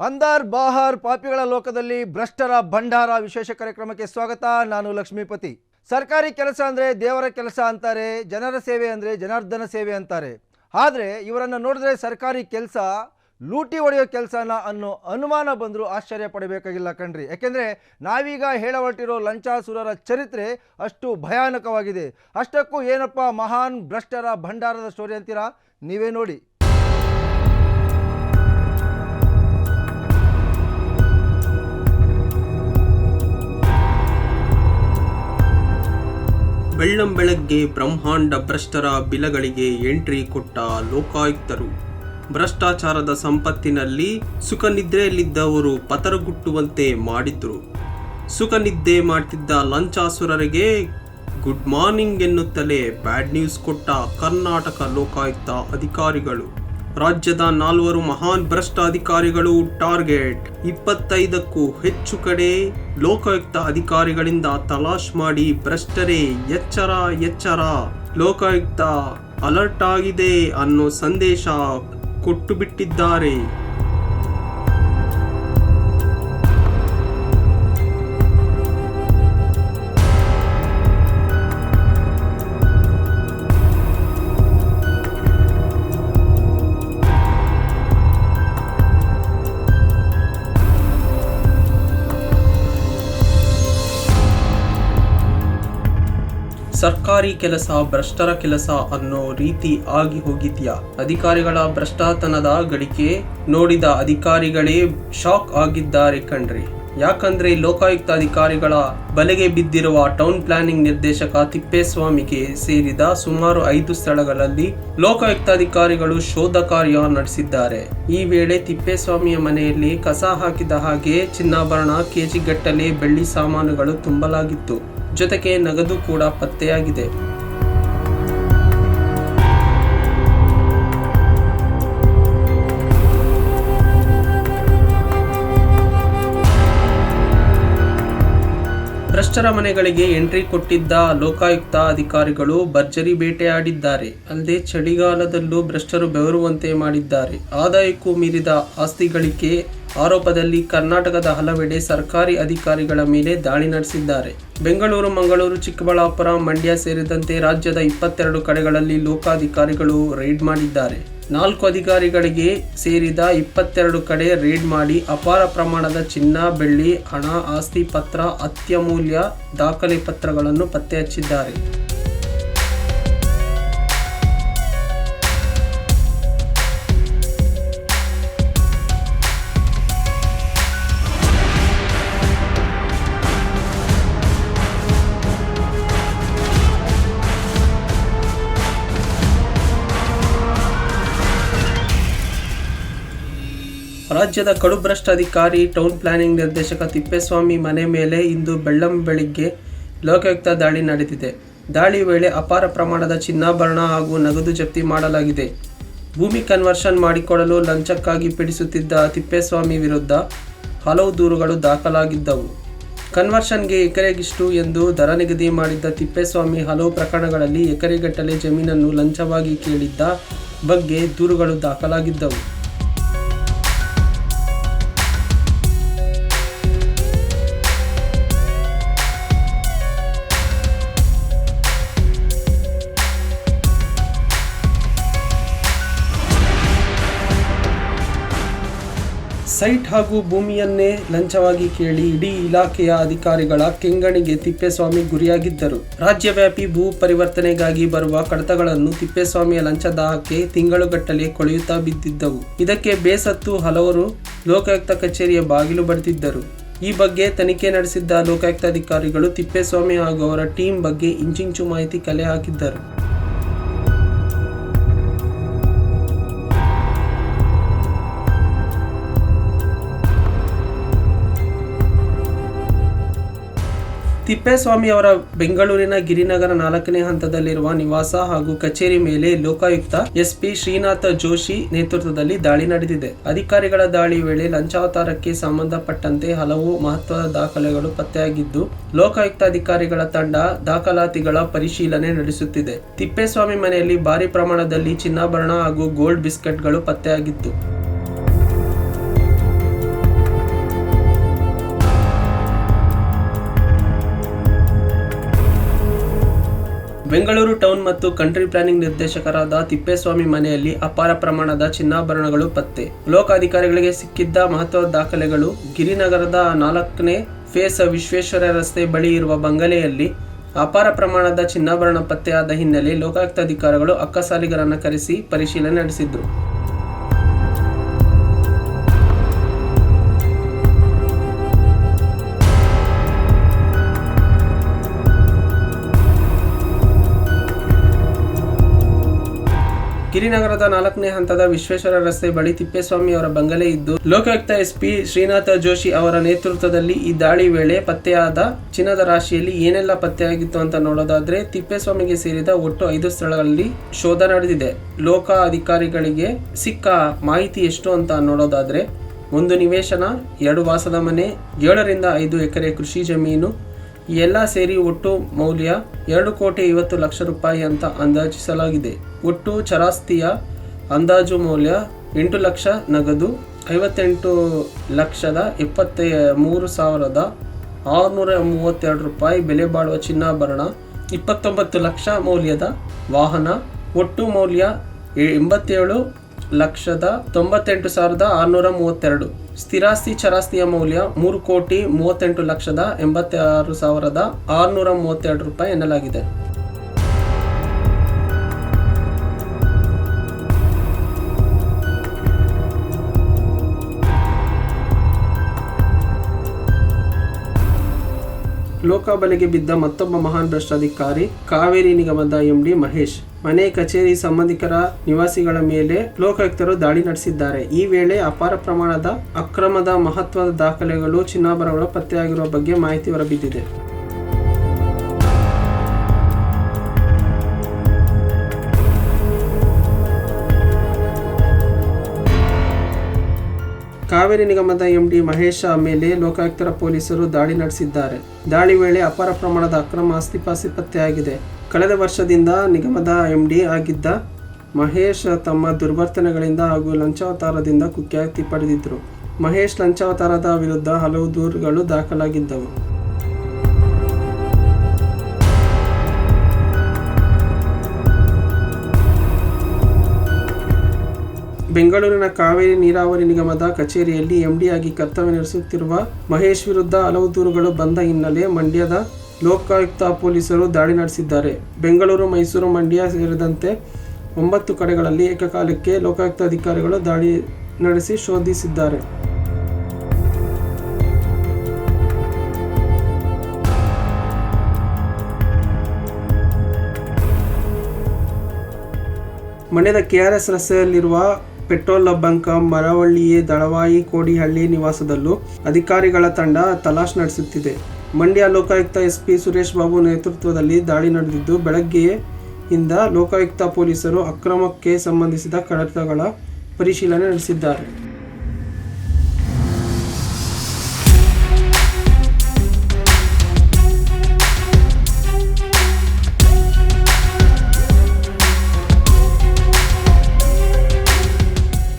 ಅಂದರ್ ಬಾಹರ್ ಪಾಪಿಗಳ ಲೋಕದಲ್ಲಿ ಭ್ರಷ್ಟರ ಭಂಡಾರ ವಿಶೇಷ ಕಾರ್ಯಕ್ರಮಕ್ಕೆ ಸ್ವಾಗತ. ನಾನು ಲಕ್ಷ್ಮೀಪತಿ. ಸರ್ಕಾರಿ ಕೆಲಸ ಅಂದರೆ ದೇವರ ಕೆಲಸ ಅಂತಾರೆ, ಜನರ ಸೇವೆ ಅಂದರೆ ಜನಾರ್ದನ ಸೇವೆ ಅಂತಾರೆ. ಆದರೆ ಇವರನ್ನು ನೋಡಿದ್ರೆ ಸರ್ಕಾರಿ ಕೆಲಸ ಲೂಟಿ ಹೊಡೆಯೋ ಕೆಲಸನ ಅನ್ನೋ ಅನುಮಾನ ಬಂದರೂ ಆಶ್ಚರ್ಯ ಪಡಬೇಕಾಗಿಲ್ಲ ಕಣ್ರಿ. ಯಾಕೆಂದರೆ ನಾವೀಗ ಹೇಳಹೊರಟಿರೋ ಲಂಚಾಸುರರ ಚರಿತ್ರೆ ಅಷ್ಟು ಭಯಾನಕವಾಗಿದೆ. ಅಷ್ಟಕ್ಕೂ ಏನಪ್ಪ ಮಹಾನ್ ಭ್ರಷ್ಟರ ಭಂಡಾರದ ಸ್ಟೋರಿ ಅಂತೀರಾ? ನೀವೇ ನೋಡಿ. ಬೆಳ್ಳಂಬೆಳಗ್ಗೆ ಬ್ರಹ್ಮಾಂಡ ಭ್ರಷ್ಟರ ಬಿಲಗಳಿಗೆ ಎಂಟ್ರಿ ಕೊಟ್ಟ ಲೋಕಾಯುಕ್ತರು. ಭ್ರಷ್ಟಾಚಾರದ ಸಂಪತ್ತಿನಲ್ಲಿ ಸುಖನಿದ್ರೆಯಲ್ಲಿದ್ದವರು ಪತರಗುಟ್ಟುವಂತೆ ಮಾಡಿದ್ರು. ಸುಖನಿದ್ದೆ ಮಾಡ್ತಿದ್ದ ಲಂಚಾಸುರರಿಗೆ ಗುಡ್ ಮಾರ್ನಿಂಗ್ ಎನ್ನುತ್ತಲೇ ಬ್ಯಾಡ್ ನ್ಯೂಸ್ ಕೊಟ್ಟ ಕರ್ನಾಟಕ ಲೋಕಾಯುಕ್ತ ಅಧಿಕಾರಿಗಳು. ರಾಜ್ಯದ 4 ಮಹಾನ್ ಭ್ರಷ್ಟ ಅಧಿಕಾರಿಗಳು ಟಾರ್ಗೆಟ್. 25ಕ್ಕೂ ಹೆಚ್ಚು ಕಡೆ ಲೋಕಾಯುಕ್ತ ಅಧಿಕಾರಿಗಳಿಂದ ತಲಾಶ್ ಮಾಡಿ ಭ್ರಷ್ಟರೇ ಎಚ್ಚರ ಎಚ್ಚರ, ಲೋಕಾಯುಕ್ತ ಅಲರ್ಟ್ ಆಗಿದೆ ಅನ್ನೋ ಸಂದೇಶ ಕೊಟ್ಟು ಬಿಟ್ಟಿದ್ದಾರೆ. ಸರ್ಕಾರಿ ಕೆಲಸ ಭ್ರಷ್ಟರ ಕೆಲಸ ಅನ್ನೋ ರೀತಿ ಆಗಿ ಹೋಗಿದ್ಯಾ? ಅಧಿಕಾರಿಗಳ ಭ್ರಷ್ಟತನದ ಗಳಿಕೆ ನೋಡಿದ ಅಧಿಕಾರಿಗಳೇ ಶಾಕ್ ಆಗಿದ್ದಾರೆ ಕಣ್ರಿ. ಯಾಕಂದ್ರೆ ಲೋಕಾಯುಕ್ತ ಅಧಿಕಾರಿಗಳ ಬಲೆಗೆ ಬಿದ್ದಿರುವ ಟೌನ್ ಪ್ಲಾನಿಂಗ್ ನಿರ್ದೇಶಕ ತಿಪ್ಪೇಸ್ವಾಮಿಗೆ ಸೇರಿದ ಸುಮಾರು 5 ಸ್ಥಳಗಳಲ್ಲಿ ಲೋಕಾಯುಕ್ತ ಅಧಿಕಾರಿಗಳು ಶೋಧ ಕಾರ್ಯ ನಡೆಸಿದ್ದಾರೆ. ಈ ವೇಳೆ ತಿಪ್ಪೇಸ್ವಾಮಿಯ ಮನೆಯಲ್ಲಿ ಕಸ ಹಾಕಿದ ಹಾಗೆ ಚಿನ್ನಾಭರಣ, ಕೆಜಿಗಟ್ಟಲೆ ಬೆಳ್ಳಿ ಸಾಮಾನುಗಳು ತುಂಬಲಾಗಿತ್ತು. ಜೊತೆಗೆ ನಗದು ಕೂಡ ಪತ್ತೆಯಾಗಿದೆ. ಭ್ರಷ್ಟರ ಮನೆಗಳಿಗೆ ಎಂಟ್ರಿ ಕೊಟ್ಟಿದ್ದ ಲೋಕಾಯುಕ್ತ ಅಧಿಕಾರಿಗಳು ಭರ್ಜರಿ ಬೇಟೆಯಾಡಿದ್ದಾರೆ. ಅಲ್ಲದೆ ಚಳಿಗಾಲದಲ್ಲೂ ಭ್ರಷ್ಟರು ಬೆವರುವಂತೆ ಮಾಡಿದ್ದಾರೆ. ಆದಾಯಕ್ಕೂ ಮೀರಿದ ಆಸ್ತಿ ಗಳಿಕೆ ಆರೋಪದಲ್ಲಿ ಕರ್ನಾಟಕದ ಹಲವೆಡೆ ಸರ್ಕಾರಿ ಅಧಿಕಾರಿಗಳ ಮೇಲೆ ದಾಳಿ ನಡೆಸಿದ್ದಾರೆ. ಬೆಂಗಳೂರು, ಮಂಗಳೂರು, ಚಿಕ್ಕಬಳ್ಳಾಪುರ, ಮಂಡ್ಯ ಸೇರಿದಂತೆ ರಾಜ್ಯದ 22 ಕಡೆಗಳಲ್ಲಿ ಲೋಕಾಧಿಕಾರಿಗಳು ರೈಡ್ ಮಾಡಿದ್ದಾರೆ. 4 ಅಧಿಕಾರಿಗಳಿಗೆ ಸೇರಿದ 22 ಕಡೆ ರೇಡ್ ಮಾಡಿ ಅಪಾರ ಪ್ರಮಾಣದ ಚಿನ್ನ, ಬೆಳ್ಳಿ, ಹಣ, ಆಸ್ತಿ ಪತ್ರ, ಅತ್ಯಮೂಲ್ಯ ದಾಖಲೆ ಪತ್ರಗಳನ್ನು ಪತ್ತೆ ಹಚ್ಚಿದ್ದಾರೆ. ರಾಜ್ಯದ ಕಡುಭ್ರಷ್ಟ ಅಧಿಕಾರಿ ಟೌನ್ ಪ್ಲಾನಿಂಗ್ ನಿರ್ದೇಶಕ ತಿಪ್ಪೇಸ್ವಾಮಿ ಮನೆ ಮೇಲೆ ಇಂದು ಬೆಳ್ಳಂಬೆಳಿಗ್ಗೆ ಲೋಕಾಯುಕ್ತ ದಾಳಿ ನಡೆದಿದೆ. ದಾಳಿ ವೇಳೆ ಅಪಾರ ಪ್ರಮಾಣದ ಚಿನ್ನಾಭರಣ ಹಾಗೂ ನಗದು ಜಪ್ತಿ ಮಾಡಲಾಗಿದೆ. ಭೂಮಿ ಕನ್ವರ್ಷನ್ ಮಾಡಿಕೊಡಲು ಲಂಚಕ್ಕಾಗಿ ಪೀಡಿಸುತ್ತಿದ್ದ ತಿಪ್ಪೇಸ್ವಾಮಿ ವಿರುದ್ಧ ಹಲವು ದೂರುಗಳು ದಾಖಲಾಗಿದ್ದವು. ಕನ್ವರ್ಷನ್ಗೆ ಎಕರೆಗಿಷ್ಟು ಎಂದು ದರ ನಿಗದಿ ಮಾಡಿದ್ದ ತಿಪ್ಪೇಸ್ವಾಮಿ ಹಲವು ಪ್ರಕರಣಗಳಲ್ಲಿ ಎಕರೆಗಟ್ಟಲೆ ಜಮೀನನ್ನು ಲಂಚವಾಗಿ ಕೇಳಿದ್ದ ಬಗ್ಗೆ ದೂರುಗಳು ದಾಖಲಾಗಿದ್ದವು. ಸೈಟ್ ಹಾಗೂ ಭೂಮಿಯನ್ನೇ ಲಂಚವಾಗಿ ಕೇಳಿ ಇಡೀ ಇಲಾಖೆಯ ಅಧಿಕಾರಿಗಳ ಕೆಂಗಣಿಗೆ ತಿಪ್ಪೇಸ್ವಾಮಿ ಗುರಿಯಾಗಿದ್ದರು. ರಾಜ್ಯವ್ಯಾಪಿ ಭೂ ಪರಿವರ್ತನೆಗಾಗಿ ಬರುವ ಕಡತಗಳನ್ನು ತಿಪ್ಪೇಸ್ವಾಮಿಯ ಲಂಚದಾಹಕ್ಕೆ ತಿಂಗಳುಗಟ್ಟಲೆ ಕೊಳೆಯುತ್ತಾ ಬಿದ್ದಿದ್ದವು. ಇದಕ್ಕೆ ಬೇಸತ್ತು ಹಲವರು ಲೋಕಾಯುಕ್ತ ಕಚೇರಿಯ ಬಾಗಿಲು ಬಡಿದಿದ್ದರು. ಈ ಬಗ್ಗೆ ತನಿಖೆ ನಡೆಸಿದ್ದ ಲೋಕಾಯುಕ್ತ ಅಧಿಕಾರಿಗಳು ತಿಪ್ಪೇಸ್ವಾಮಿ ಹಾಗೂ ಅವರ ಟೀಮ್ ಬಗ್ಗೆ ಇಂಚಿಂಚು ಮಾಹಿತಿ ಕಲೆ ಹಾಕಿದ್ದರು. ತಿಪ್ಪೇಸ್ವಾಮಿ ಅವರ ಬೆಂಗಳೂರಿನ ಗಿರಿನಗರ 4ನೇ ಹಂತದಲ್ಲಿರುವ ನಿವಾಸ ಹಾಗೂ ಕಚೇರಿ ಮೇಲೆ ಲೋಕಾಯುಕ್ತ ಎಸ್ಪಿ ಶ್ರೀನಾಥ ಜೋಶಿ ನೇತೃತ್ವದಲ್ಲಿ ದಾಳಿ ನಡೆದಿದೆ. ಅಧಿಕಾರಿಗಳ ದಾಳಿ ವೇಳೆ ಲಂಚಾವತಾರಕ್ಕೆ ಸಂಬಂಧಪಟ್ಟಂತೆ ಹಲವು ಮಹತ್ವದ ದಾಖಲೆಗಳು ಪತ್ತೆಯಾಗಿದ್ದು, ಲೋಕಾಯುಕ್ತ ಅಧಿಕಾರಿಗಳ ತಂಡ ದಾಖಲಾತಿಗಳ ಪರಿಶೀಲನೆ ನಡೆಸುತ್ತಿದೆ. ತಿಪ್ಪೇಸ್ವಾಮಿ ಮನೆಯಲ್ಲಿ ಭಾರಿ ಪ್ರಮಾಣದಲ್ಲಿ ಚಿನ್ನಾಭರಣ ಹಾಗೂ ಗೋಲ್ಡ್ ಬಿಸ್ಕೆಟ್ಗಳು ಪತ್ತೆಯಾಗಿತ್ತು. ಬೆಂಗಳೂರು ಟೌನ್ ಮತ್ತು ಕಂಟ್ರಿ ಪ್ಲಾನಿಂಗ್ ನಿರ್ದೇಶಕರಾದ ತಿಪ್ಪೇಸ್ವಾಮಿ ಮನೆಯಲ್ಲಿ ಅಪಾರ ಪ್ರಮಾಣದ ಚಿನ್ನಾಭರಣಗಳು ಪತ್ತೆ. ಲೋಕಾಧಿಕಾರಿಗಳಿಗೆ ಸಿಕ್ಕಿದ್ದ ಮಹತ್ವದ ದಾಖಲೆಗಳು. ಗಿರಿನಗರದ 4ನೇ ಫೇಸ್ ವಿಶ್ವೇಶ್ವರ ರಸ್ತೆ ಬಳಿ ಇರುವ ಬಂಗಲೆಯಲ್ಲಿ ಅಪಾರ ಪ್ರಮಾಣದ ಚಿನ್ನಾಭರಣ ಪತ್ತೆಯಾದ ಹಿನ್ನೆಲೆ ಲೋಕಾಯುಕ್ತ ಅಧಿಕಾರಿಗಳು ಅಕ್ಕಸಾಲಿಗರನ್ನು ಕರೆಸಿ ಪರಿಶೀಲನೆ ನಡೆಸಿದ್ರು. ಗಿರಿನಗರದ 4ನೇ ಹಂತದ ವಿಶ್ವೇಶ್ವರ ರಸ್ತೆ ಬಳಿ ತಿಪ್ಪೇಸ್ವಾಮಿ ಅವರ ಬಂಗಲೆ ಇದ್ದು, ಲೋಕಾಯುಕ್ತ ಎಸ್ಪಿ ಶ್ರೀನಾಥ ಜೋಶಿ ಅವರ ನೇತೃತ್ವದಲ್ಲಿ ಈ ದಾಳಿ ವೇಳೆ ಪತ್ತೆಯಾದ ಚಿನ್ನದ ರಾಶಿಯಲ್ಲಿ ಏನೆಲ್ಲ ಪತ್ತೆಯಾಗಿತ್ತು ಅಂತ ನೋಡೋದಾದ್ರೆ, ತಿಪ್ಪೇಸ್ವಾಮಿಗೆ ಸೇರಿದ ಒಟ್ಟು 5 ಸ್ಥಳಗಳಲ್ಲಿ ಶೋಧ ನಡೆದಿದೆ. ಲೋಕ ಅಧಿಕಾರಿಗಳಿಗೆ ಸಿಕ್ಕ ಮಾಹಿತಿ ಎಷ್ಟು ಅಂತ ನೋಡೋದಾದ್ರೆ, 1 ನಿವೇಶನ, 2 ವಾಸದ ಮನೆ, 7 ರಿಂದ 5 ಎಕರೆ ಕೃಷಿ ಜಮೀನು, ಎಲ್ಲ ಸೇರಿ ಒಟ್ಟು ಮೌಲ್ಯ 2,50,00,000 ರೂಪಾಯಿ ಅಂತ ಅಂದಾಜಿಸಲಾಗಿದೆ. ಒಟ್ಟು ಚರಾಸ್ತಿಯ ಅಂದಾಜು ಮೌಲ್ಯ 8 ಲಕ್ಷ ನಗದು, 58,73,632 ರೂಪಾಯಿ ಬೆಲೆ ಬಾಳುವ ಚಿನ್ನಾಭರಣ, 29 ಲಕ್ಷ ಮೌಲ್ಯದ ವಾಹನ, ಒಟ್ಟು ಮೌಲ್ಯ 87,98,632. ಸ್ಥಿರಾಸ್ತಿ ಚರಾಸ್ತಿಯ ಮೌಲ್ಯ 3,38,86,632 ರೂಪಾಯಿ ಎನ್ನಲಾಗಿದೆ. ಲೋಕಬಲೆಗೆ ಬಿದ್ದ ಮತ್ತೊಬ್ಬ ಮಹಾನ್ ಭ್ರಷ್ಟಾಧಿಕಾರಿ ಕಾವೇರಿ ನಿಗಮದ ಎಂಡಿ ಮಹೇಶ್. ಮನೆ, ಕಚೇರಿ, ಸಂಬಂಧಿಕರ ನಿವಾಸಿಗಳ ಮೇಲೆ ಲೋಕಾಯುಕ್ತರು ದಾಳಿ ನಡೆಸಿದ್ದಾರೆ. ಈ ವೇಳೆ ಅಪಾರ ಪ್ರಮಾಣದ ಅಕ್ರಮದ ಮಹತ್ವದ ದಾಖಲೆಗಳು, ಚಿನ್ನಾಭರಣಗಳು ಪತ್ತೆಯಾಗಿರುವ ಬಗ್ಗೆ ಮಾಹಿತಿ ಹೊರಬಿದ್ದಿದೆ. ಕಾವೇರಿ ನಿಗಮದ ಎಂಡಿ ಮಹೇಶ ಮೇಲೆ ಲೋಕಾಯುಕ್ತರ ಪೊಲೀಸರು ದಾಳಿ ನಡೆಸಿದ್ದಾರೆ. ದಾಳಿ ವೇಳೆ ಅಪಾರ ಪ್ರಮಾಣದ ಅಕ್ರಮ ಆಸ್ತಿಪಾಸ್ತಿ ಪತ್ತೆಯಾಗಿದೆ. ಕಳೆದ ವರ್ಷದಿಂದ ನಿಗಮದ ಎಂಡಿ ಆಗಿದ್ದ ಮಹೇಶ್ ತಮ್ಮ ದುರ್ವರ್ತನೆಗಳಿಂದ ಹಾಗೂ ಲಂಚಾವತಾರದಿಂದ ಕುಖ್ಯಾತಿ ಪಡೆದಿದ್ದರು. ಮಹೇಶ್ ಲಂಚಾವತಾರದ ವಿರುದ್ಧ ಹಲವು ದೂರುಗಳು ದಾಖಲಾಗಿದ್ದವು. ಬೆಂಗಳೂರಿನ ಕಾವೇರಿ ನೀರಾವರಿ ನಿಗಮದ ಕಚೇರಿಯಲ್ಲಿ ಎಂಡಿಯಾಗಿ ಕರ್ತವ್ಯ ನಿರ್ವಹಿಸುತ್ತಿರುವ ಮಹೇಶ್ ವಿರುದ್ಧ ಹಲವು ದೂರುಗಳು ಬಂದ ಹಿನ್ನೆಲೆ ಮಂಡ್ಯದ ಲೋಕಾಯುಕ್ತ ಪೊಲೀಸರು ದಾಳಿ ನಡೆಸಿದ್ದಾರೆ. ಬೆಂಗಳೂರು, ಮೈಸೂರು, ಮಂಡ್ಯ ಸೇರಿದಂತೆ 9 ಕಡೆಗಳಲ್ಲಿ ಏಕಕಾಲಕ್ಕೆ ಲೋಕಾಯುಕ್ತ ಅಧಿಕಾರಿಗಳು ದಾಳಿ ನಡೆಸಿ ಶೋಧಿಸಿದ್ದಾರೆ. ಮಂಡ್ಯದ ಕೆಆರ್ಎಸ್ ರಸ್ತೆಯಲ್ಲಿರುವ ಪೆಟ್ರೋಲ್ ಬಂಕ್ ಮರವಳ್ಳಿಯೇ ದಳವಾಯಿ ಕೋಡಿಹಳ್ಳಿ ನಿವಾಸದಲ್ಲೂ ಅಧಿಕಾರಿಗಳ ತಂಡ ತಲಾಶ್ ನಡೆಸುತ್ತಿದೆ. ಮಂಡ್ಯ ಲೋಕಾಯುಕ್ತ ಎಸ್ಪಿ ಸುರೇಶ್ ಬಾಬು ನೇತೃತ್ವದಲ್ಲಿ ದಾಳಿ ನಡೆದಿದ್ದು, ಬೆಳಗ್ಗೆಯಿಂದ ಲೋಕಾಯುಕ್ತ ಪೊಲೀಸರು ಅಕ್ರಮಕ್ಕೆ ಸಂಬಂಧಿಸಿದ ಕಡತಗಳ ಪರಿಶೀಲನೆ ನಡೆಸಿದ್ದಾರೆ.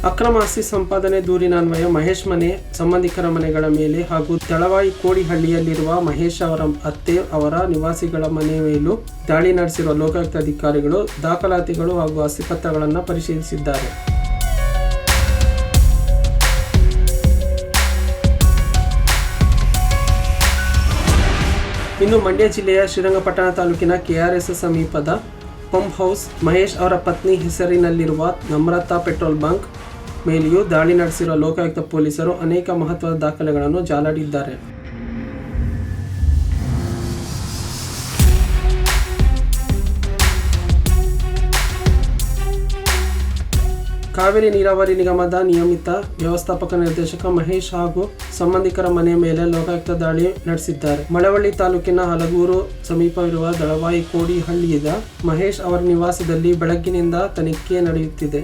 ಅಕ್ರಮ ಆಸ್ತಿ ಸಂಪಾದನೆ ದೂರಿನ ಅನ್ವಯ ಮಹೇಶ್ ಮನೆ, ಸಂಬಂಧಿಕರ ಮನೆಗಳ ಮೇಲೆ ಹಾಗೂ ದಳವಾಯಿ ಕೋಡಿಹಳ್ಳಿಯಲ್ಲಿರುವ ಮಹೇಶ್ ಅವರ ಅತ್ತೆ ಅವರ ನಿವಾಸಿಗಳ ಮನೆ ಮೇಲೂ ದಾಳಿ ನಡೆಸಿರುವ ಲೋಕಾಯುಕ್ತ ಅಧಿಕಾರಿಗಳು ದಾಖಲಾತಿಗಳು ಹಾಗೂ ಆಸ್ತಿಪತ್ರಗಳನ್ನು ಪರಿಶೀಲಿಸಿದ್ದಾರೆ. ಇನ್ನು ಮಂಡ್ಯ ಜಿಲ್ಲೆಯ ಶ್ರೀರಂಗಪಟ್ಟಣ ತಾಲೂಕಿನ ಕೆಆರ್ಎಸ್ ಸಮೀಪದ ಪಂಪ್ ಹೌಸ್, ಮಹೇಶ್ ಅವರ ಪತ್ನಿ ಹೆಸರಿನಲ್ಲಿರುವ ನಮ್ರತಾ ಪೆಟ್ರೋಲ್ ಬಂಕ್ ಮೇಲೆಯೂ ದಾಳಿ ನಡೆಸಿರುವ ಲೋಕಾಯುಕ್ತ ಪೊಲೀಸರು ಅನೇಕ ಮಹತ್ವದ ದಾಖಲೆಗಳನ್ನು ಜಾಲಾಡಿದ್ದಾರೆ. ಕಾವೇರಿ ನೀರಾವರಿ ನಿಗಮದ ನಿಯಮಿತ ವ್ಯವಸ್ಥಾಪಕ ನಿರ್ದೇಶಕ ಮಹೇಶ್ ಹಾಗೂ ಸಂಬಂಧಿಕರ ಮನೆ ಮೇಲೆ ಲೋಕಾಯುಕ್ತ ದಾಳಿ ನಡೆಸಿದ್ದಾರೆ. ಮಳವಳ್ಳಿ ತಾಲೂಕಿನ ಹಲಗೂರು ಸಮೀಪವಿರುವ ದಳವಾಯಿ ಕೋಡಿಹಳ್ಳಿಯ ಮಹೇಶ್ ಅವರ ನಿವಾಸದಲ್ಲಿ ಬೆಳಗ್ಗಿನಿಂದ ತನಿಖೆ ನಡೆಯುತ್ತಿದೆ.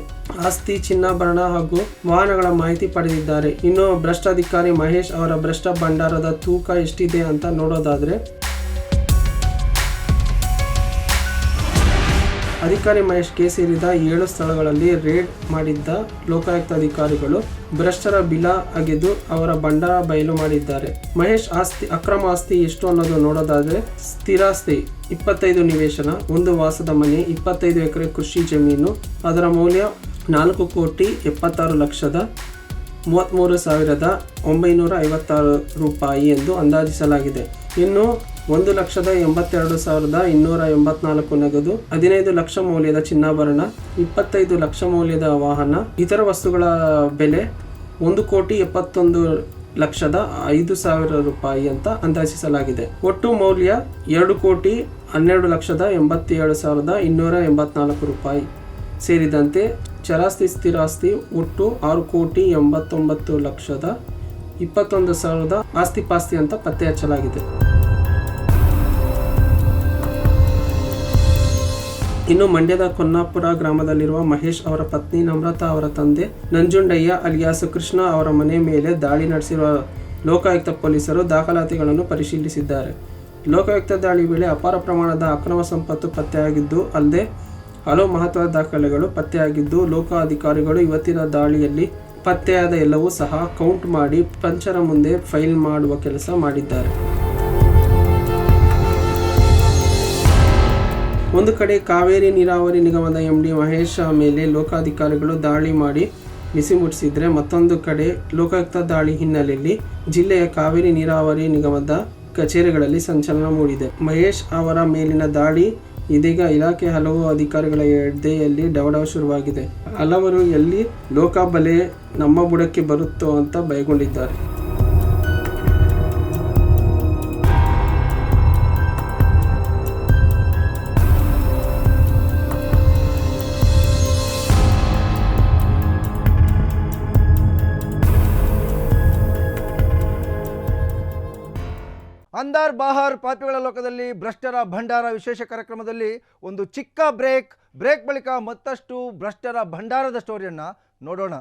ಆಸ್ತಿ, ಚಿನ್ನಾಭರಣ ಹಾಗೂ ವಾಹನಗಳ ಮಾಹಿತಿ ಪಡೆದಿದ್ದಾರೆ. ಇನ್ನು ಭ್ರಷ್ಟಾಧಿಕಾರಿ ಮಹೇಶ್ ಅವರ ಭ್ರಷ್ಟ ಭಂಡಾರದ ತೂಕ ಎಷ್ಟಿದೆ ಅಂತ ನೋಡೋದಾದ್ರೆ ಅಧಿಕಾರಿ ಮಹೇಶ್ಗೆ ಸೇರಿದ 7 ಸ್ಥಳಗಳಲ್ಲಿ ರೇಡ್ ಮಾಡಿದ್ದ ಲೋಕಾಯುಕ್ತ ಅಧಿಕಾರಿಗಳು ಭ್ರಷ್ಟರ ಬಿಲ ಅಗೆದು ಅವರ ಬಂಡಾರ ಬಯಲು ಮಾಡಿದ್ದಾರೆ. ಮಹೇಶ್ ಅಕ್ರಮ ಆಸ್ತಿ ಎಷ್ಟು ಅನ್ನೋದು ನೋಡೋದಾದ್ರೆ ಸ್ಥಿರಾಸ್ತಿ 25 ನಿವೇಶನ, 1 ವಾಸದ ಮನೆ, 25 ಎಕರೆ ಕೃಷಿ ಜಮೀನು, ಅದರ ಮೌಲ್ಯ 4,76,33,956 ರೂಪಾಯಿ ಎಂದು ಅಂದಾಜಿಸಲಾಗಿದೆ. ಇನ್ನು 1,82,284 ನಗದು, 15 ಲಕ್ಷ ಮೌಲ್ಯದ ಚಿನ್ನಾಭರಣ, 25 ಲಕ್ಷ ಮೌಲ್ಯದ ವಾಹನ, ಇತರ ವಸ್ತುಗಳ ಬೆಲೆ 1,71,05,000 ರೂಪಾಯಿ ಅಂತ ಅಂದಾಜಿಸಲಾಗಿದೆ. ಒಟ್ಟು ಮೌಲ್ಯ 2,12,87,284 ರೂಪಾಯಿ ಸೇರಿದಂತೆ ಚರಾಸ್ತಿ ಸ್ಥಿರಾಸ್ತಿ ಒಟ್ಟು 6,89,21,000 ಆಸ್ತಿಪಾಸ್ತಿ ಅಂತ ಪತ್ತೆ ಹಚ್ಚಲಾಗಿದೆ. ಇನ್ನು ಮಂಡ್ಯದ ಕೊನ್ನಾಪುರ ಗ್ರಾಮದಲ್ಲಿರುವ ಮಹೇಶ್ ಅವರ ಪತ್ನಿ ನಮ್ರತಾ ಅವರ ತಂದೆ ನಂಜುಂಡಯ್ಯ ಅಲಿಯಾಸ್ ಕೃಷ್ಣ ಅವರ ಮನೆ ಮೇಲೆ ದಾಳಿ ನಡೆಸಿರುವ ಲೋಕಾಯುಕ್ತ ಪೊಲೀಸರು ದಾಖಲಾತಿಗಳನ್ನು ಪರಿಶೀಲಿಸಿದ್ದಾರೆ. ಲೋಕಾಯುಕ್ತ ದಾಳಿ ವೇಳೆ ಅಪಾರ ಪ್ರಮಾಣದ ಅಕ್ರಮ ಸಂಪತ್ತು ಪತ್ತೆಯಾಗಿದ್ದು ಅಲ್ಲದೆ ಹಲವು ಮಹತ್ವದ ದಾಖಲೆಗಳು ಪತ್ತೆಯಾಗಿದ್ದು ಲೋಕ ಅಧಿಕಾರಿಗಳು ಇವತ್ತಿನ ದಾಳಿಯಲ್ಲಿ ಪತ್ತೆಯಾದ ಎಲ್ಲವೂ ಸಹ ಕೌಂಟ್ ಮಾಡಿ ಪಂಚರ ಮುಂದೆ ಫೈಲ್ ಮಾಡುವ ಕೆಲಸ ಮಾಡಿದ್ದಾರೆ. ಒಂದು ಕಡೆ ಕಾವೇರಿ ನೀರಾವರಿ ನಿಗಮದ MD ಮಹೇಶ್ ಮೇಲೆ ಲೋಕಾಧಿಕಾರಿಗಳು ದಾಳಿ ಮಾಡಿ ಬಿಸಿ ಮುಟ್ಟಿಸಿದ್ರೆ, ಮತ್ತೊಂದು ಕಡೆ ಲೋಕಾಯುಕ್ತ ದಾಳಿ ಹಿನ್ನೆಲೆಯಲ್ಲಿ ಜಿಲ್ಲೆಯ ಕಾವೇರಿ ನೀರಾವರಿ ನಿಗಮದ ಕಚೇರಿಗಳಲ್ಲಿ ಸಂಚಲನ ಮೂಡಿದೆ. ಮಹೇಶ್ ಅವರ ಮೇಲಿನ ದಾಳಿ ಇದೀಗ ಇಲಾಖೆ ಹಲವು ಅಧಿಕಾರಿಗಳ ಎದೆಯಲ್ಲಿ ಡವಡವ ಶುರುವಾಗಿದೆ. ಹಲವರು ಎಲ್ಲಿ ಲೋಕ ಬಲೆ ನಮ್ಮ ಬುಡಕ್ಕೆ ಬರುತ್ತೋ ಅಂತ ಭಯಗೊಂಡಿದ್ದಾರೆ. ಅಂದಾರ್ ಬಾಹರ್ ಪಾಪಿಗಳ ಲೋಕದಲ್ಲಿ ಭ್ರಷ್ಟರ ಭಂಡಾರ ವಿಶೇಷ ಕಾರ್ಯಕ್ರಮದಲ್ಲಿ ಒಂದು ಚಿಕ್ಕ ಬ್ರೇಕ್ ಬಳಿಕ ಮತ್ತಷ್ಟು ಭ್ರಷ್ಟರ ಭಂಡಾರದ ಸ್ಟೋರಿಯನ್ನು ನೋಡೋಣ.